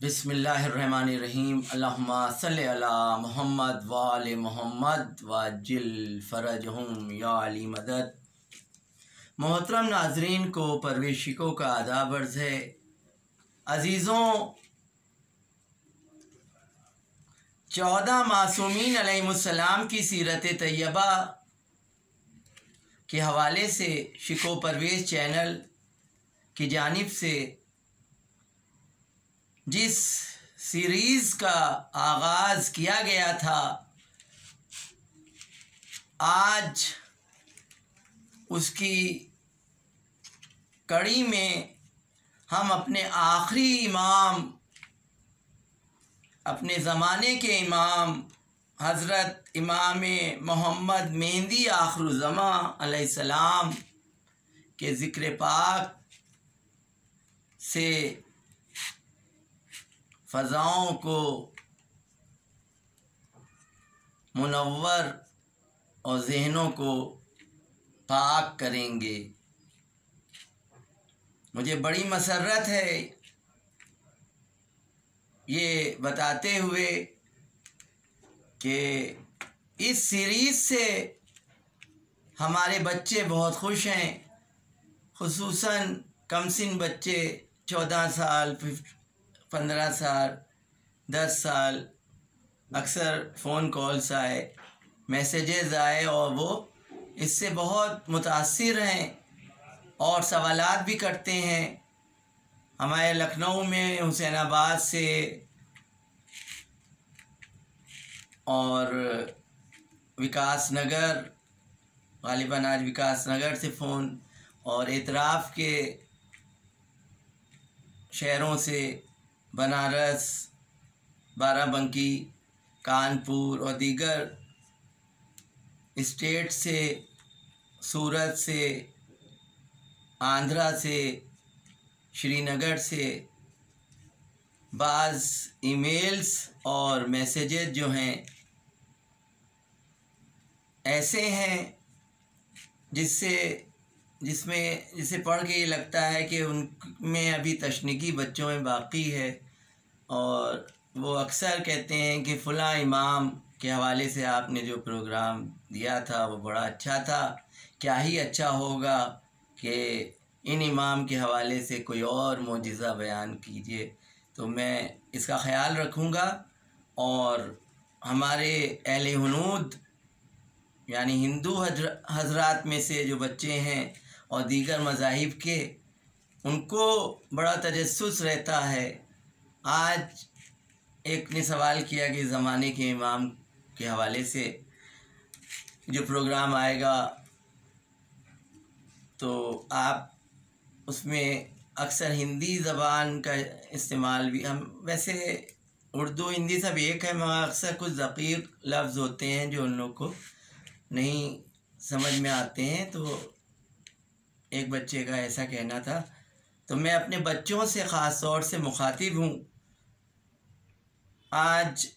बिस्मिल्लाहिर्रहमानिर्रहीम। अल्लाहुम्मा सल्लि अला मुहम्मद व आले मुहम्मद वअज्जिल फरजहुम या अली मदद। मोहतरम नाजरीन को परवेशिकों का आदाब अर्ज़ है। अज़ीज़ों, 14 मासूमीन अलैहिमुस्सलाम की सीरत तैयबा के हवाले से शिको परवेज़ चैनल की जानिब से जिस सीरीज़ का आगाज़ किया गया था, आज उसकी कड़ी में हम अपने आखिरी इमाम, अपने ज़माने के इमाम हज़रत इमाम मोहम्मद मेहंदी आखिरुज़्ज़मां अलैहिस्सलाम के ज़िक्र पाक से फ़ज़ाओं को मुनव्वर और ज़हनों को पाक करेंगे। मुझे बड़ी मसर्रत है ये बताते हुए कि इस सीरीज़ से हमारे बच्चे बहुत खुश हैं, खुसूसन कमसिन बच्चे 14 साल, 15 साल, 10 साल। अक्सर फ़ोन कॉल्स आए, मैसेजेस आए और वो इससे बहुत मुतासिर हैं और सवालात भी करते हैं। हमारे लखनऊ में हुसैनाबाद से और विकास नगर, गालिबन आज विकास नगर से फ़ोन, और एतराफ़ के शहरों से बनारस, बाराबंकी, कानपुर और दीगर स्टेट से, सूरत से, आंध्रा से, श्रीनगर से बाज़ ईमेल्स और मैसेजेस जो हैं ऐसे हैं जिसे पढ़ के ये लगता है कि उनमें अभी तशनीकी बच्चों में बाकी है। और वो अक्सर कहते हैं कि फ़लाँ इमाम के हवाले से आपने जो प्रोग्राम दिया था वो बड़ा अच्छा था, क्या ही अच्छा होगा कि इन इमाम के हवाले से कोई और मोजिज़ा बयान कीजिए। तो मैं इसका ख़याल रखूँगा और हमारे अहले हुनूद यानी हिंदू हज़रात में से जो बच्चे हैं और दीगर मज़ाहिब के, उनको बड़ा तजस्सुस रहता है। आज एक ने सवाल किया कि ज़माने के इमाम के हवाले से जो प्रोग्राम आएगा तो आप उसमें अक्सर हिंदी ज़बान का इस्तेमाल भी, हम वैसे उर्दू हिंदी सब एक है, मगर अक्सर कुछ दक़ीक़ लफ्ज़ होते हैं जो उन लोग को नहीं समझ में आते हैं। तो एक बच्चे का ऐसा कहना था। तो मैं अपने बच्चों से ख़ास तौर से मुखातिब हूँ। आज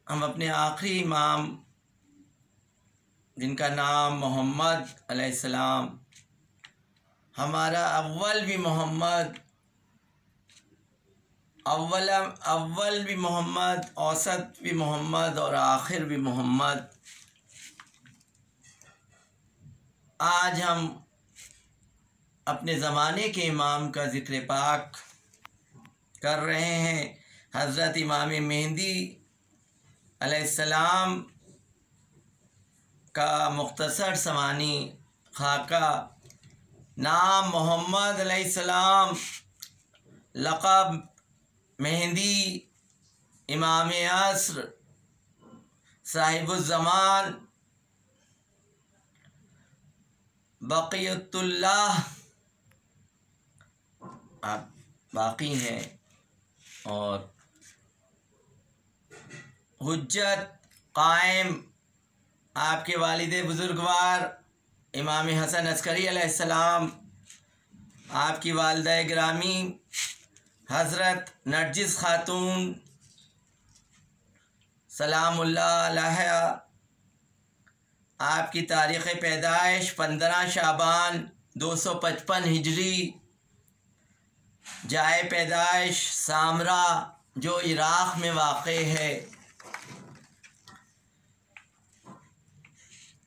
हम अपने आखिरी इमाम, जिनका नाम मोहम्मद अलैहिस्सलाम, हमारा अव्वल भी मोहम्मद, अव्वल भी मोहम्मद, औसत भी मोहम्मद और आखिर भी मोहम्मद। आज हम अपने ज़माने के इमाम का ज़िक्र पाक कर रहे हैं। हज़रत इमाम मेहंदी अलैहिस्सलाम का मुख्तसर समानी खाका, नाम मोहम्मद अलैहिस्सलाम, लक़ब मेहंदी, इमाम अस्र, साहिबुज़्ज़मान, बक़ियतुल्लाह, आप बाकी हैं, और हुज्जत कायम, आपके वालिद बुज़ुर्गवार इमाम हसन अस्करी अलैहिस्सलाम, आपकी वालिदा गिरामी हज़रत नरजिस खातून सलामुल्लाह अलैहा, आपकी तारीख़ पैदाइश 15 शाबान 255 हिजरी, जाए पैदाइश सामरा जो इराक़ में वाक़े है।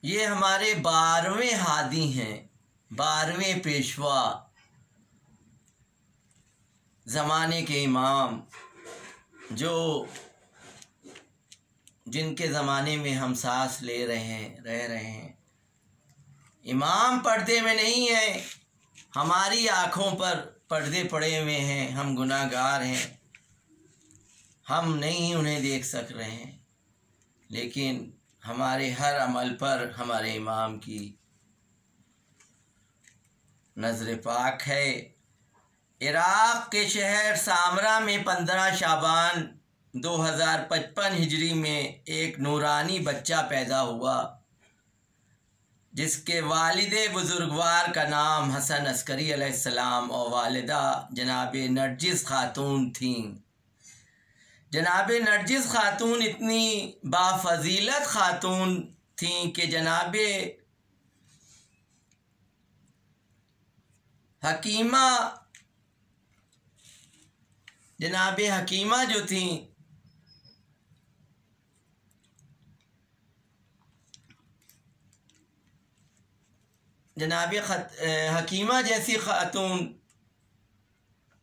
ये हमारे 12वें हादी हैं, 12वें पेशवा, ज़माने के इमाम, जो जिनके ज़माने में हम सांस ले रह रहे हैं। इमाम पर्दे में नहीं है, हमारी आँखों पर पर्दे पड़े हुए हैं। हम गुनाहगार हैं, हम नहीं उन्हें देख सक रहे हैं, लेकिन हमारे हर अमल पर हमारे इमाम की नज़र पाक है। इराक़ के शहर सामरा में 15 शाबान 2055 हिजरी में एक नूरानी बच्चा पैदा हुआ, जिसके वालिदे बुज़ुर्गवार का नाम हसन अस्करी अलैहिस्सलाम और वालिदा जनाब नरजिस खातून थीं। जनाब नरजिस खातून इतनी बाफ़ज़ीलत खातून थीं कि जनाब हकीमा जो थीं, जनाब हकीमा जैसी खातून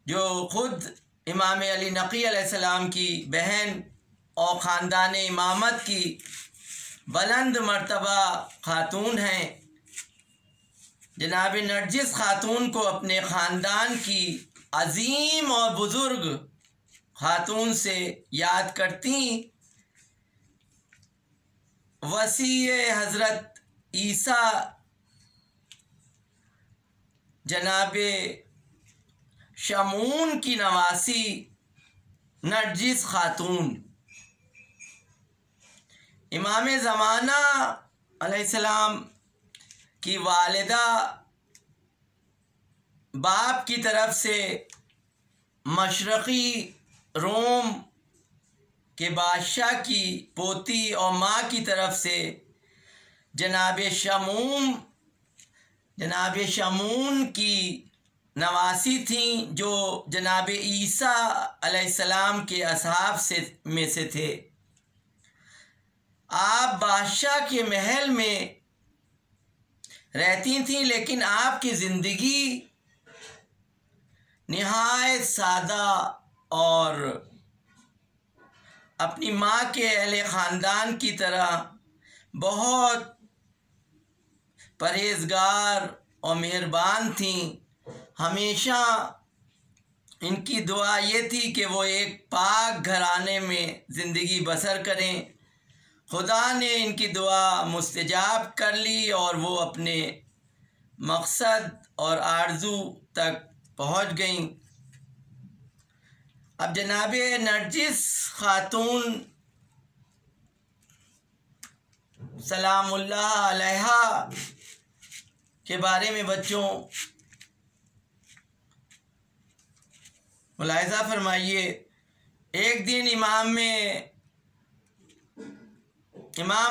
जो ख़ुद इमाम अली नक़ी अलैहिस्सलाम की बहन और ख़ानदान इमामत की बुलंद मर्तबा खातून हैं, जनाब नरजिस खातून को अपने ख़ानदान की अज़ीम और बुज़ुर्ग खातून से याद करती। वसी हज़रत ईसा जनाब शमून की नवासी नरजिस खातून, इमाम ज़माना अलैहिस्सलाम की वालिदा बाप की तरफ से मशरक़ी रोम के बादशाह की पोती और माँ की तरफ से जनाब शमून की नवासी थीं, जो जनाब ईसा अलैहिस्सलाम के असहाब में से थे। आप बादशाह के महल में रहती थीं, लेकिन आपकी ज़िंदगी निहायत सादा और अपनी माँ के अहले ख़ानदान की तरह बहुत परहेज़गार और मेहरबान थीं। हमेशा इनकी दुआ ये थी कि वो एक पाक घराने में ज़िंदगी बसर करें। खुदा ने इनकी दुआ मुस्तजाब कर ली और वो अपने मकसद और आरज़ू तक पहुँच गईं। अब जनाब नरजिस खातून सलामुल्लाह अलैहा के बारे में बच्चों मुलाहिज़ा फरमाइए। एक दिन इमाम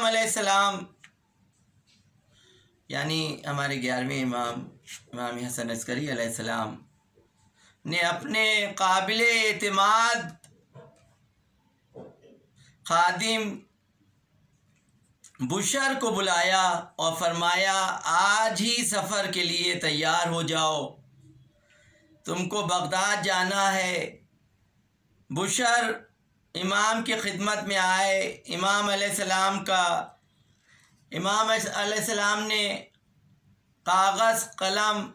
अलैहिस्सलाम यानी हमारे 11वें इमाम हसन अस्करी अलैहिस्सलाम ने अपने काबिले एतमाद खादिम बुशर को बुलाया और फरमाया, आज ही सफ़र के लिए तैयार हो जाओ, तुमको बगदाद जाना है। बुशर इमाम की खिदमत में आए। इमाम अलैहिस्सलाम ने कागज़ कलम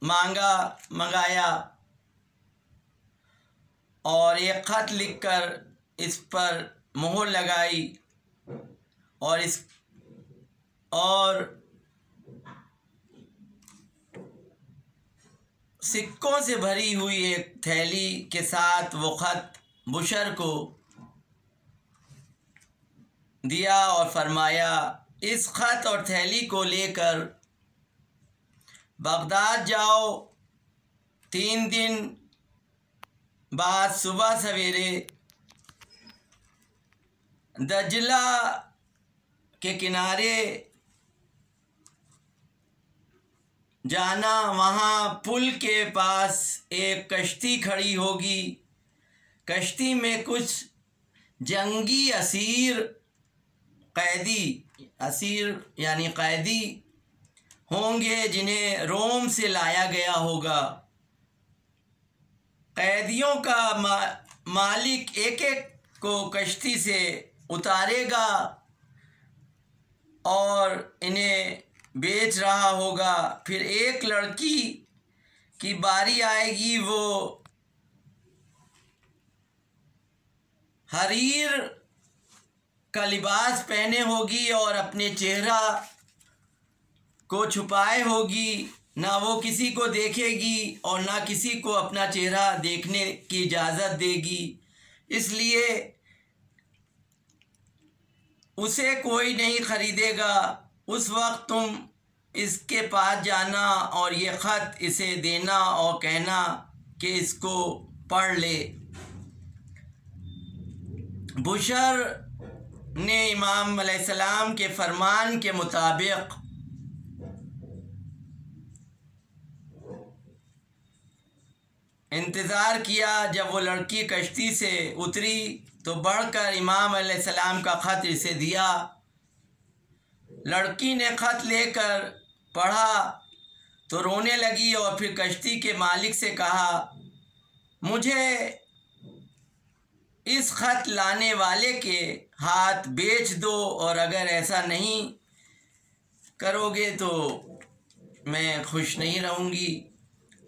मंगाया और एक ख़त लिखकर इस पर मोहर लगाई और सिक्कों से भरी हुई एक थैली के साथ वो ख़त बुशर को दिया और फरमाया, इस ख़त और थैली को लेकर बगदाद जाओ। 3 दिन बाद सुबह सवेरे दजला के किनारे जाना, वहाँ पुल के पास एक कश्ती खड़ी होगी। कश्ती में कुछ जंगी असीर, असीर यानी कैदी होंगे जिन्हें रोम से लाया गया होगा। कैदियों का मालिक एक एक को कश्ती से उतारेगा और इन्हें बेच रहा होगा। फिर एक लड़की की बारी आएगी, वो हरीर का लिबास पहने होगी और अपने चेहरा को छुपाए होगी। ना वो किसी को देखेगी और ना किसी को अपना चेहरा देखने की इजाज़त देगी, इसलिए उसे कोई नहीं ख़रीदेगा। उस वक्त तुम इसके पास जाना और ये ख़त इसे देना और कहना कि इसको पढ़ ले। बुशर ने इमाम अलैहिस्सलाम के फरमान के मुताबिक इंतज़ार किया। जब वो लड़की कश्ती से उतरी तो बढ़कर इमाम अलैहिस्सलाम का ख़त इसे दिया। लड़की ने ख़त लेकर पढ़ा तो रोने लगी और फिर कश्ती के मालिक से कहा, मुझे इस ख़त लाने वाले के हाथ बेच दो, और अगर ऐसा नहीं करोगे तो मैं खुश नहीं रहूँगी।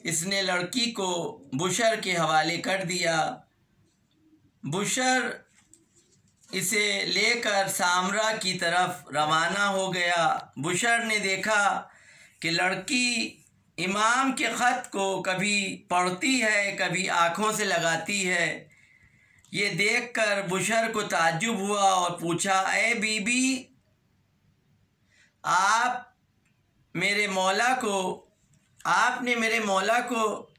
इसने लड़की को बुशर के हवाले कर दिया। बुशर इसे लेकर सामरा की तरफ रवाना हो गया। बुशर ने देखा कि लड़की इमाम के ख़त को कभी पढ़ती है, कभी आँखों से लगाती है। ये देखकर बुशर को ताज्जुब हुआ और पूछा, ए बीबी, आपने मेरे मौला को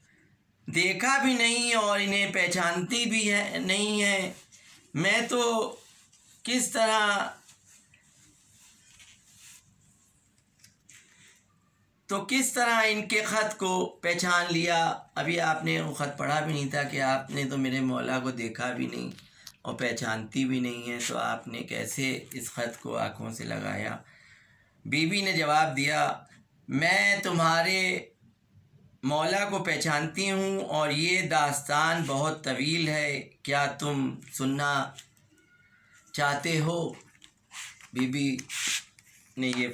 देखा भी नहीं और इन्हें पहचानती भी नहीं है। मैं तो किस तरह इनके ख़त को पहचान लिया। अभी आपने वो ख़त पढ़ा भी नहीं था कि आपने तो मेरे मौला को देखा भी नहीं और पहचानती भी नहीं है, तो आपने कैसे इस ख़त को आँखों से लगाया। बीबी ने जवाब दिया, मैं तुम्हारे मौला को पहचानती हूँ और ये दास्तान बहुत तवील है, क्या तुम सुनना चाहते हो। बीबी ने ये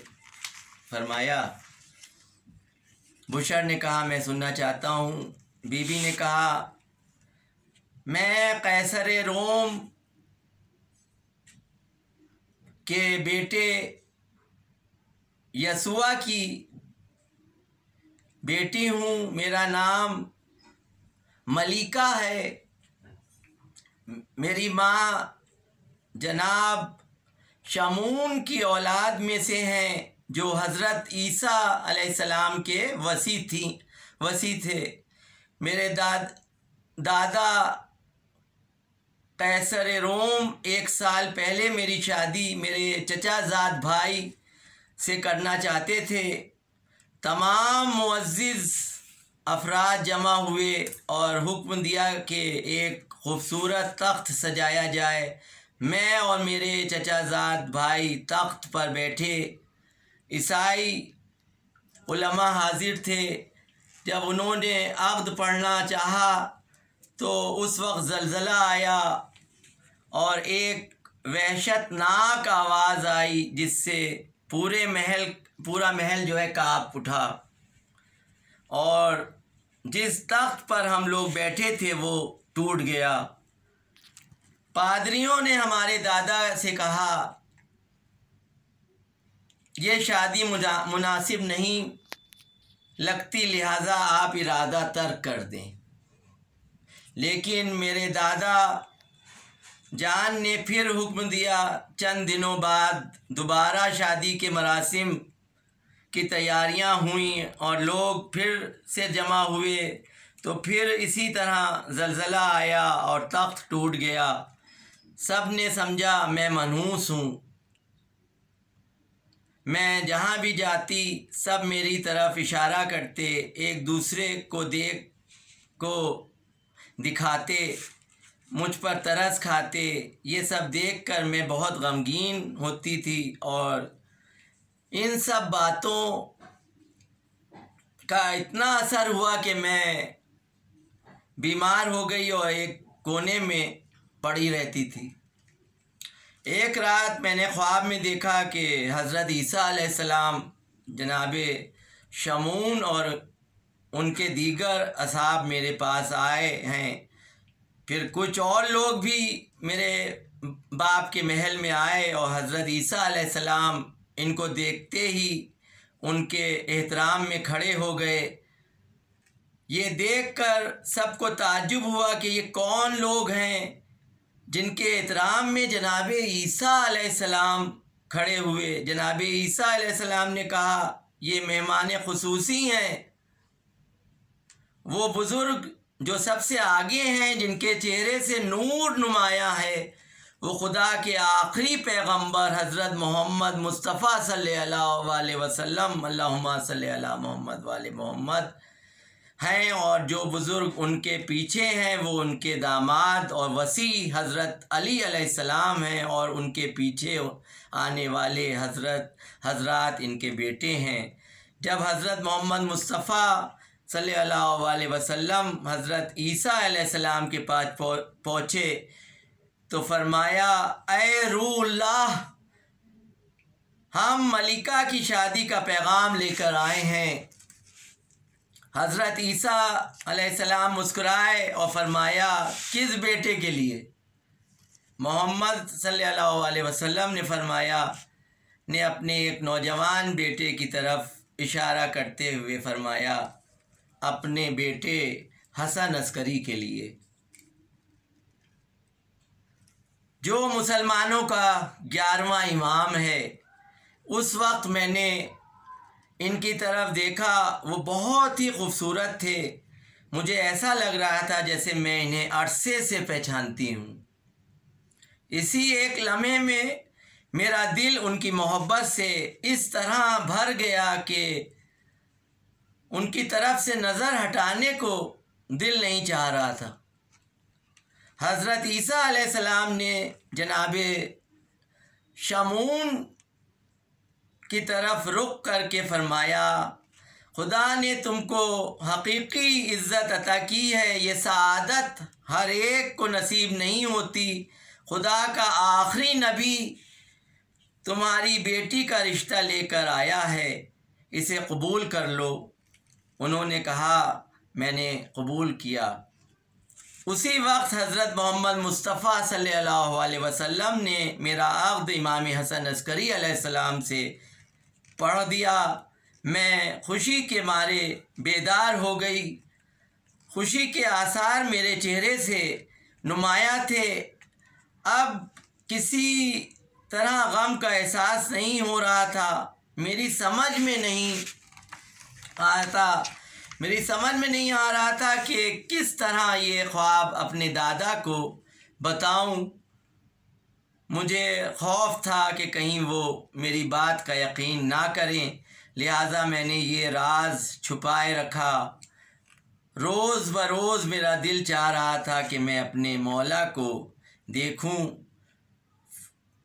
फरमाया। बुशर ने कहा, मैं सुनना चाहता हूँ। बीबी ने कहा, मैं कैसर रोम के बेटे यसुआ की बेटी हूँ। मेरा नाम मलिका है। मेरी माँ जनाब शमून की औलाद में से हैं, जो हज़रत ईसा अलैहिस्सलाम के वसी थे। मेरे दादा कैसर रोम 1 साल पहले मेरी शादी मेरे चचाजाद भाई से करना चाहते थे। तमाम मुअज़्ज़िज़ अफराद जमा हुए और हुक्म दिया कि एक खूबसूरत तख्त सजाया जाए। मैं और मेरे चचाजाद भाई तख्त पर बैठे। ईसाई उलमा हाजिर थे। जब उन्होंने अक़्द पढ़ना चाहा तो उस वक्त ज़लज़ला आया और एक वहशतनाक आवाज़ आई, जिससे पूरा महल जो है काँप उठा, और जिस तख्त पर हम लोग बैठे थे वो टूट गया। पादरियों ने हमारे दादा से कहा, ये शादी मुनासिब नहीं लगती, लिहाजा आप इरादा तर्क कर दें। लेकिन मेरे दादा जान ने फिर हुक्म दिया। चंद दिनों बाद दोबारा शादी के मरासिम की तैयारियां हुई और लोग फिर से जमा हुए, तो फिर इसी तरह ज़लज़ला आया और तख्त टूट गया। सब ने समझा मैं मनहूस हूँ। मैं जहाँ भी जाती सब मेरी तरफ इशारा करते, एक दूसरे को दिखाते, मुझ पर तरस खाते। ये सब देखकर मैं बहुत गमगीन होती थी और इन सब बातों का इतना असर हुआ कि मैं बीमार हो गई और एक कोने में पड़ी रहती थी। एक रात मैंने ख्वाब में देखा कि हज़रत ईसा अलैहिस्सलाम, जनाब शमून और उनके दीगर असहाब मेरे पास आए हैं। फिर कुछ और लोग भी मेरे बाप के महल में आए और हज़रत ईसा अलैहिस्सलाम इनको देखते ही उनके एहतराम में खड़े हो गए। ये देखकर सबको ताज्जुब हुआ कि ये कौन लोग हैं जिनके एहतराम में जनाब ईसा अलैहिस्सलाम खड़े हुए। जनाब ईसा अलैहिस्सलाम ने कहा, ये मेहमान खुसूसी हैं, वो बुज़ुर्ग जो सबसे आगे हैं, जिनके चेहरे से नूर नुमाया है, वो खुदा के आखिरी पैगंबर हज़रत मोहम्मद मुस्तफ़ा सल्लल्लाहु अलैहि वसल्लम, अल्लाहुम्मा सल्ली अला मोहम्मद वाले मोहम्मद हैं। और जो बुज़ुर्ग उनके पीछे हैं वो उनके दामाद और वसी हज़रत अली अलैहिस्सलाम हैं, और उनके पीछे आने वाले हज़रात इनके बेटे हैं। जब हज़रत मोहम्मद मुस्तफ़ा सल्लल्लाहु अलैहि वसल्लम हज़रत ईसा अलैहिस्सलाम के पास पहुँचे तो फरमाया, ऐ रूहुल्लाह, हम मलिका की शादी का पैगाम लेकर आए हैं। हज़रत ईसा अलैहिस्सलाम मुस्कुराए और फरमाया, किस बेटे के लिए? मोहम्मद सल्लल्लाहु अलैहि वसल्लम ने फरमाया, ने अपने एक नौजवान बेटे की तरफ इशारा करते हुए फरमाया, अपने बेटे हसन अस्करी के लिए, जो मुसलमानों का 11वां इमाम है। उस वक्त मैंने इनकी तरफ देखा, वो बहुत ही खूबसूरत थे। मुझे ऐसा लग रहा था जैसे मैं इन्हें अरसे से पहचानती हूँ। इसी एक लम्हे में मेरा दिल उनकी मोहब्बत से इस तरह भर गया कि उनकी तरफ से नज़र हटाने को दिल नहीं चाह रहा था। हज़रत ईसा अलैहिस्सलाम ने जनाब शमून की तरफ रुख करके फरमाया, खुदा ने तुमको हकीकी इज़्ज़त अता की है, ये सआदत हर एक को नसीब नहीं होती। खुदा का आखिरी नबी तुम्हारी बेटी का रिश्ता लेकर आया है, इसे कबूल कर लो। उन्होंने कहा, मैंने कबूल किया। उसी वक्त हज़रत मोहम्मद मुस्तफ़ा सल्लल्लाहु अलैहि वसल्लम ने मेरा अक़्द इमाम हसन अस्करी अलैहिस्सलाम से पढ़ दिया। मैं खुशी के मारे बेदार हो गई। खुशी के आसार मेरे चेहरे से नुमाया थे। अब किसी तरह गम का एहसास नहीं हो रहा था। मेरी समझ में नहीं आ रहा था कि किस तरह ये ख्वाब अपने दादा को बताऊं। मुझे खौफ था कि कहीं वो मेरी बात का यकीन ना करें, लिहाजा मैंने ये राज छुपाए रखा। रोज़ बरोज़ मेरा दिल चाह रहा था कि मैं अपने मौला को देखूं।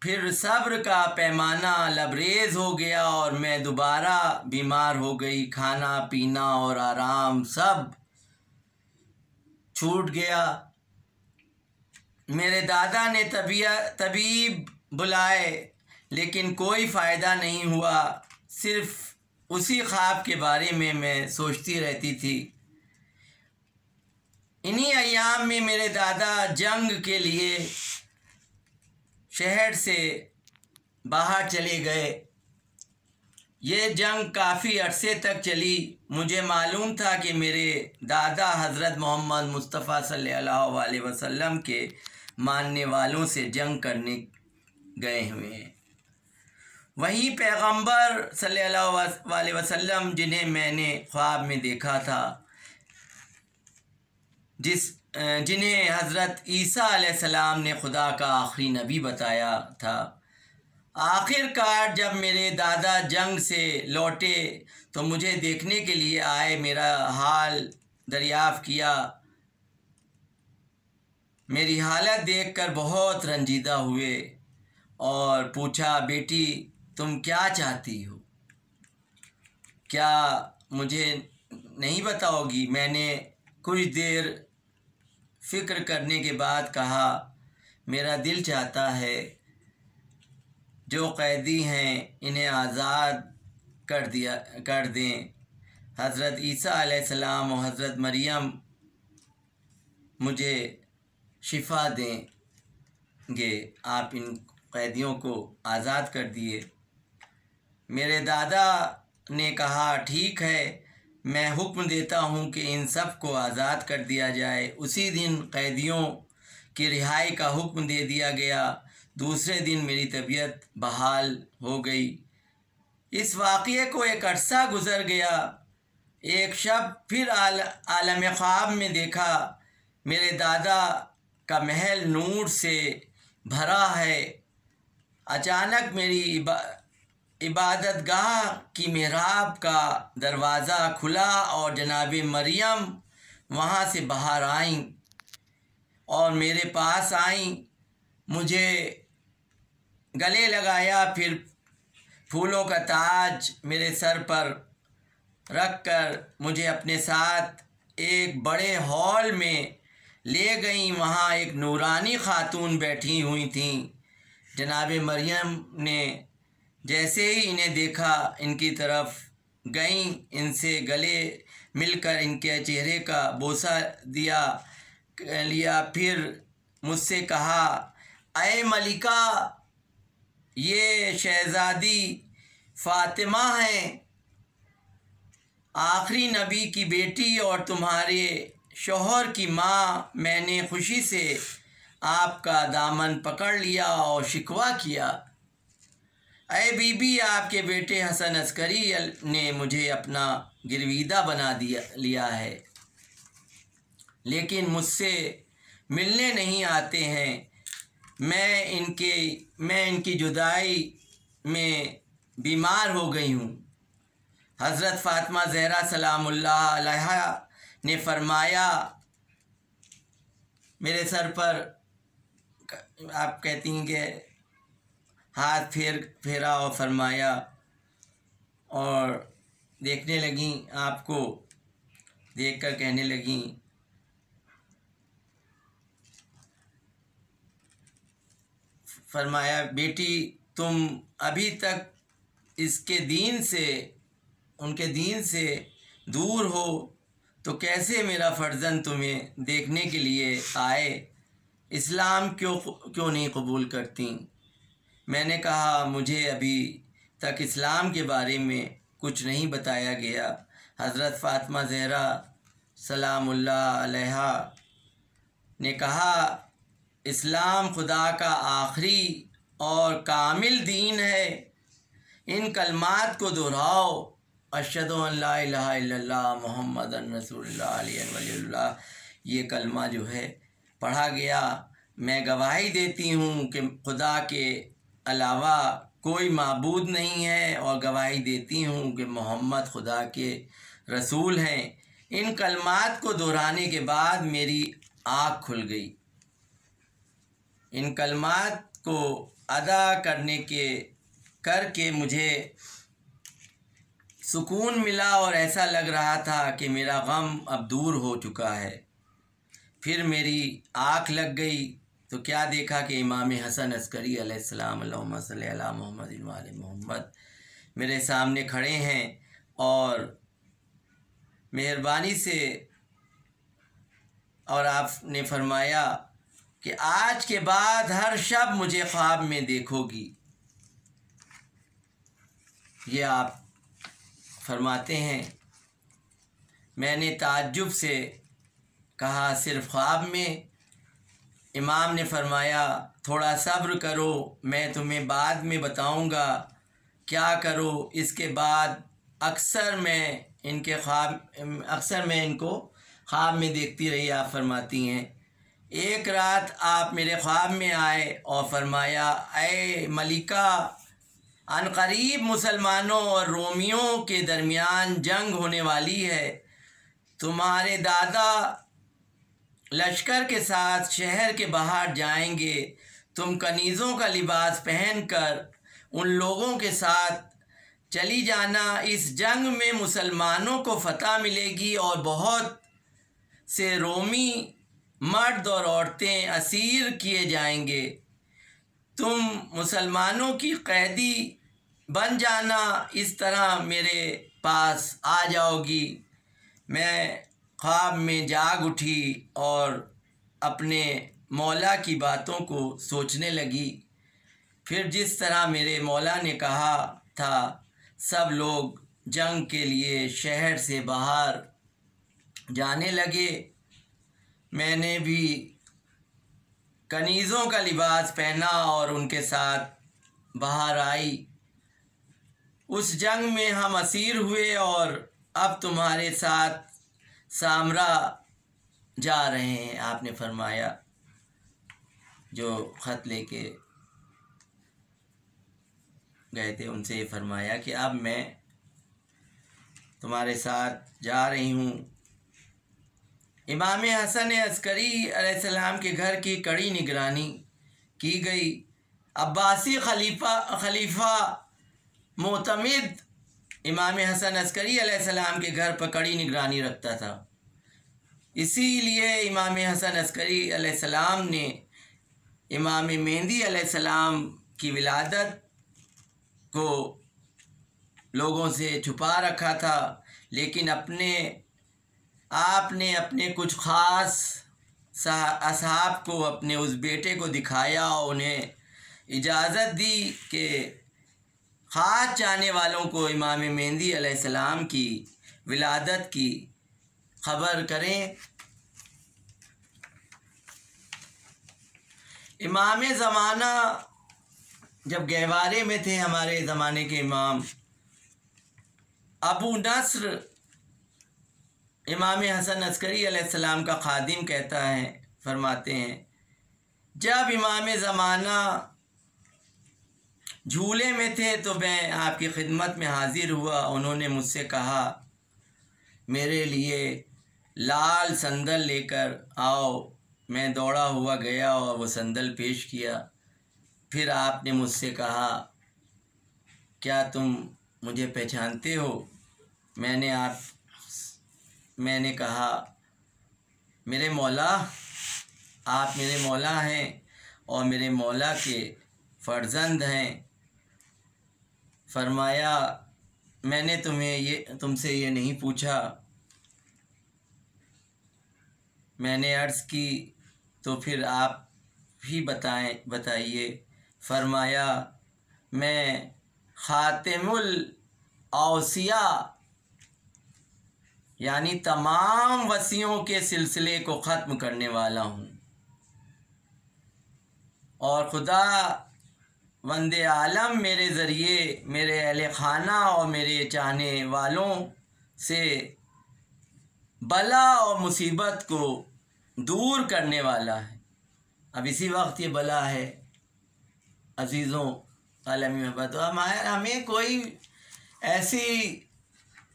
फिर सब्र का पैमाना लबरेज़ हो गया और मैं दोबारा बीमार हो गई। खाना पीना और आराम सब छूट गया। मेरे दादा ने तबीब बुलाए, लेकिन कोई फ़ायदा नहीं हुआ। सिर्फ़ उसी ख्वाब के बारे में मैं सोचती रहती थी। इन्हीं अय्याम में मेरे दादा जंग के लिए शहर से बाहर चले गए। ये जंग काफ़ी अरसे तक चली। मुझे मालूम था कि मेरे दादा हज़रत मोहम्मद मुस्तफ़ा सल्लल्लाहु अलैहि वसल्लम के मानने वालों से जंग करने गए हुए हैं। वही पैगंबर सल्लल्लाहु अलैहि वसल्लम जिन्हें मैंने ख्वाब में देखा था, जिन्हें हज़रत ईसा अलैहिस्सलाम ने खुदा का आखिरी नबी बताया था, आखिरकार जब मेरे दादा जंग से लौटे तो मुझे देखने के लिए आए, मेरा हाल दरियाफ़्त किया। मेरी हालत देखकर बहुत रंजीदा हुए और पूछा, बेटी तुम क्या चाहती हो, क्या मुझे नहीं बताओगी? मैंने कुछ देर फ़िक्र करने के बाद कहा, मेरा दिल चाहता है जो कैदी हैं इन्हें आज़ाद कर दें। हज़रत ईसा अलैहिस्सलाम और हज़रत मरियम मुझे शिफा देंगे, आप इन कैदियों को आज़ाद कर दिए। मेरे दादा ने कहा, ठीक है, मैं हुक्म देता हूँ कि इन सब को आज़ाद कर दिया जाए। उसी दिन कैदियों की रिहाई का हुक्म दे दिया गया। दूसरे दिन मेरी तबीयत बहाल हो गई। इस वाक़ये को एक अरसा गुज़र गया। एक शब फिर आलम ख्वाब में देखा, मेरे दादा का महल नूर से भरा है। अचानक मेरी इबादतगाह की मेहराब का दरवाज़ा खुला और जनाब मरियम वहाँ से बाहर आईं और मेरे पास आईं, मुझे गले लगाया, फिर फूलों का ताज मेरे सर पर रखकर मुझे अपने साथ एक बड़े हॉल में ले गईं। वहाँ एक नूरानी खातून बैठी हुई थीं। जनाब मरियम ने जैसे ही इन्हें देखा इनकी तरफ गईं, इनसे गले मिलकर इनके चेहरे का बोसा लिया। फिर मुझसे कहा, अय मलिका, ये शहज़ादी फ़ातिमा हैं, आखिरी नबी की बेटी और तुम्हारे शौहर की माँ। मैंने खुशी से आपका दामन पकड़ लिया और शिकवा किया। अय बीबी, आपके बेटे हसन अस्करी ने मुझे अपना गिरवीदा बना लिया है, लेकिन मुझसे मिलने नहीं आते हैं। मैं इनकी जुदाई में बीमार हो गई हूँ। हज़रत फ़ातिमा ज़हरा सलामुल्लाह अलैहा ने फरमाया, मेरे सर पर आप कहती हैं कि हाथ फेरा और फरमाया और देखने लगीं, आपको देखकर कहने लगीं, फरमाया, बेटी तुम अभी तक उनके दीन से दूर हो, तो कैसे मेरा फ़र्जंद तुम्हें देखने के लिए आए? इस्लाम क्यों नहीं कबूल करती? मैंने कहा, मुझे अभी तक इस्लाम के बारे में कुछ नहीं बताया गया। हज़रत फ़ातिमा ज़हरा सलामुल्लाह अलैहा ने कहा, इस्लाम खुदा का आखिरी और कामिल दीन है। इन कलमात को दोहराओ, अशहदु अन ला इलाहा इल्लल्लाह मुहम्मदन रसूलुल्लाह अलैहि वसल्लम। ये कलमा जो है पढ़ा गया। मैं गवाही देती हूँ कि खुदा के अलावा कोई माबूद नहीं है और गवाही देती हूँ कि मोहम्मद खुदा के रसूल हैं। इन कलमात को दोहराने के बाद मेरी आँख खुल गई। इन कलमात को अदा करके मुझे सुकून मिला और ऐसा लग रहा था कि मेरा गम अब दूर हो चुका है। फिर मेरी आँख लग गई तो क्या देखा कि इमाम हसन अस्करी अलैहिस्सलाम, अल्लाहुम्मा सल्ली अला मुहम्मदिन व आले मुहम्मद, मेरे सामने खड़े हैं और मेहरबानी से और आपने फरमाया कि आज के बाद हर शब मुझे ख्वाब में देखोगी। ये आप फरमाते हैं। मैंने ताज्जुब से कहा, सिर्फ़ ख्वाब में? इमाम ने फरमाया, थोड़ा सब्र करो, मैं तुम्हें बाद में बताऊंगा क्या करो। इसके बाद अक्सर मैं इनको ख्वाब में देखती रही। आप फरमाती हैं, एक रात आप मेरे ख्वाब में आए और फरमाया, अय मलिका, अनकरीब मुसलमानों और रोमियों के दरमियान जंग होने वाली है। तुम्हारे दादा लश्कर के साथ शहर के बाहर जाएंगे। तुम कनीज़ों का लिबास पहनकर उन लोगों के साथ चली जाना। इस जंग में मुसलमानों को फतह मिलेगी और बहुत से रोमी मर्द और औरतें असीर किए जाएंगे। तुम मुसलमानों की कैदी बन जाना। इस तरह मेरे पास आ जाओगी। मैं ख्वाब में जाग उठी और अपने मौला की बातों को सोचने लगी। फिर जिस तरह मेरे मौला ने कहा था, सब लोग जंग के लिए शहर से बाहर जाने लगे। मैंने भी कनीज़ों का लिबास पहना और उनके साथ बाहर आई। उस जंग में हम असीर हुए और अब तुम्हारे साथ सामरा जा रहे हैं। आपने फरमाया, जो ख़त लेके गए थे उनसे फरमाया कि अब मैं तुम्हारे साथ जा रही हूँ। इमाम हसन अस्करी अलैहिस्सलाम के घर की कड़ी निगरानी की गई। अब्बासी खलीफा मोतमिद इमाम हसन अस्करी अलैहिस्सलाम के घर पर कड़ी निगरानी रखता था। इसीलिए इमाम हसन अस्करी अलैहिस्सलाम ने इमाम मेहदी अलैहिस्सलाम की विलादत को लोगों से छुपा रखा था, लेकिन आपने अपने कुछ ख़ास असहाब को अपने उस बेटे को दिखाया और उन्हें इजाज़त दी कि ख़ास चाहने वालों को इमाम मेहदी अलैहिस्सलाम की विलादत की खबर करें। इमाम ज़माना जब गहवारे में थे, हमारे ज़माने के इमाम अबू नस्र इमाम हसन अस्करी अलैहिस्सलाम का खादिम कहता है, फरमाते हैं, जब इमाम ज़माना झूले में थे तो मैं आपकी खिदमत में हाजिर हुआ। उन्होंने मुझसे कहा, मेरे लिए लाल संदल लेकर आओ। मैं दौड़ा हुआ गया और वो संदल पेश किया। फिर आपने मुझसे कहा, क्या तुम मुझे पहचानते हो? मैंने कहा, मेरे मौला, आप मेरे मौला हैं और मेरे मौला के फ़र्जंद हैं। फरमाया, मैंने तुमसे ये नहीं पूछा। मैंने अर्ज़ की, तो फिर आप ही बताइए। फरमाया, मैं ख़ातिमुल औसिया यानी तमाम वसियों के सिलसिले को ख़त्म करने वाला हूँ और खुदा वंदे आलम मेरे ज़रिए मेरे अहले खाना और मेरे चाहने वालों से बला और मुसीबत को दूर करने वाला है। अब इसी वक्त ये बला है अज़ीज़ों आलमी महबत। हमें कोई ऐसी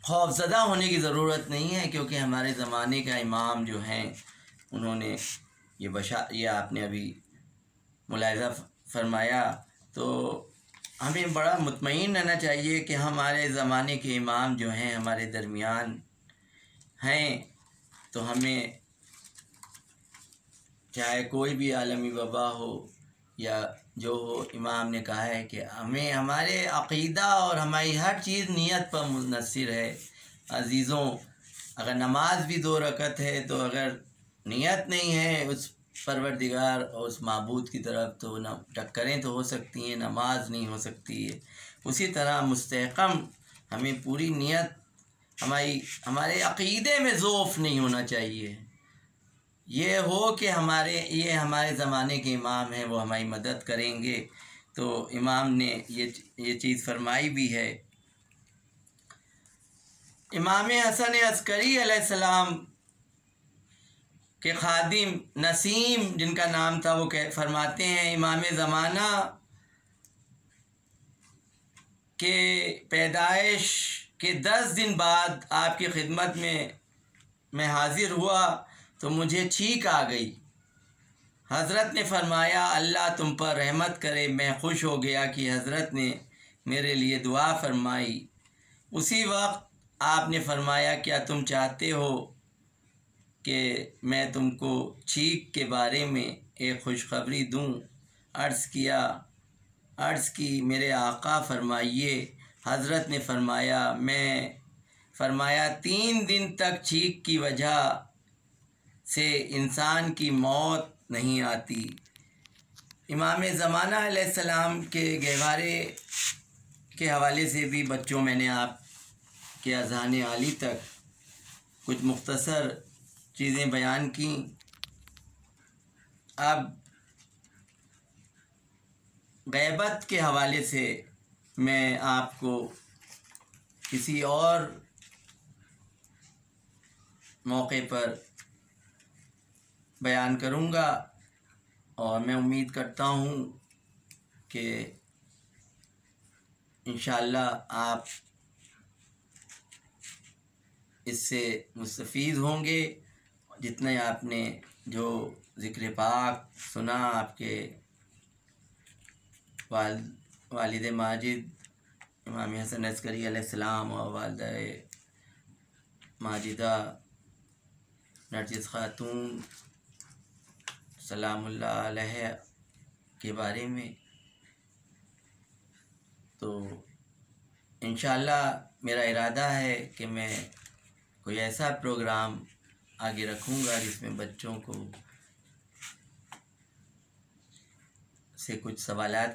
खौफज़दा होने की ज़रूरत नहीं है, क्योंकि हमारे ज़माने का इमाम जो हैं उन्होंने ये आपने अभी मुलाहिज़ा फरमाया। तो हमें बड़ा मुतमईन रहना चाहिए कि हमारे ज़माने के इमाम जो हैं हमारे दरमियान हैं। तो हमें चाहे कोई भी आलमी वबा हो या जो हो, इमाम ने कहा है कि हमें हमारे अक़ीदा और हमारी हर चीज़ नीयत पर मुनहसर है। अज़ीज़ों, अगर नमाज भी 2 रकत है तो अगर नीयत नहीं है उस परवरदिगार और उस माबूद की तरफ, तो न टक्करें तो हो सकती हैं, नमाज नहीं हो सकती है। उसी तरह मुस्तहकम हमें पूरी नीयत, हमारे अक़ीदे में ज़ौफ़ नहीं होना चाहिए। ये हो कि हमारे ज़माने के इमाम हैं, वो हमारी मदद करेंगे। तो इमाम ने ये चीज़ फरमाई भी है। इमाम हसन अस्करी अलैहिस्सलाम के खादिम नसीम जिनका नाम था, वो फरमाते हैं, इमाम ज़माना कि पैदाइश के 10 दिन बाद आपकी खिदमत में मैं हाज़िर हुआ तो मुझे छींक आ गई। हज़रत ने फरमाया अल्लाह तुम पर रहमत करे। मैं खुश हो गया कि हज़रत ने मेरे लिए दुआ फरमाई। उसी वक्त आपने फरमाया क्या तुम चाहते हो कि मैं तुमको छींक के बारे में एक खुशखबरी दूँ? अर्ज़ की मेरे आका फरमाइए। हज़रत ने फरमाया 3 दिन तक छींक की वजह से इंसान की मौत नहीं आती। इमाम ज़माना अलैहिस्सलाम के गहवारे के हवाले से भी बच्चों मैंने आप के अज़ान आली तक कुछ मुख्तसर चीज़ें बयान की। अब गैबत के हवाले से मैं आपको किसी और मौके पर बयान करूँगा और मैं उम्मीद करता हूँ कि इंशाअल्लाह आप इससे मुस्तफ़ीद होंगे। जितने आपने जो ज़िक्र पाक सुना आपके वालिद माजिद इमाम हसन अस्करी अलैहिस्सलाम और वालिदा माजिदा नरजिस खातून सलामुल्लाह अलैहा के बारे में, तो इंशाअल्लाह मेरा इरादा है कि मैं कोई ऐसा प्रोग्राम आगे रखूँगा जिसमें बच्चों को से कुछ सवालात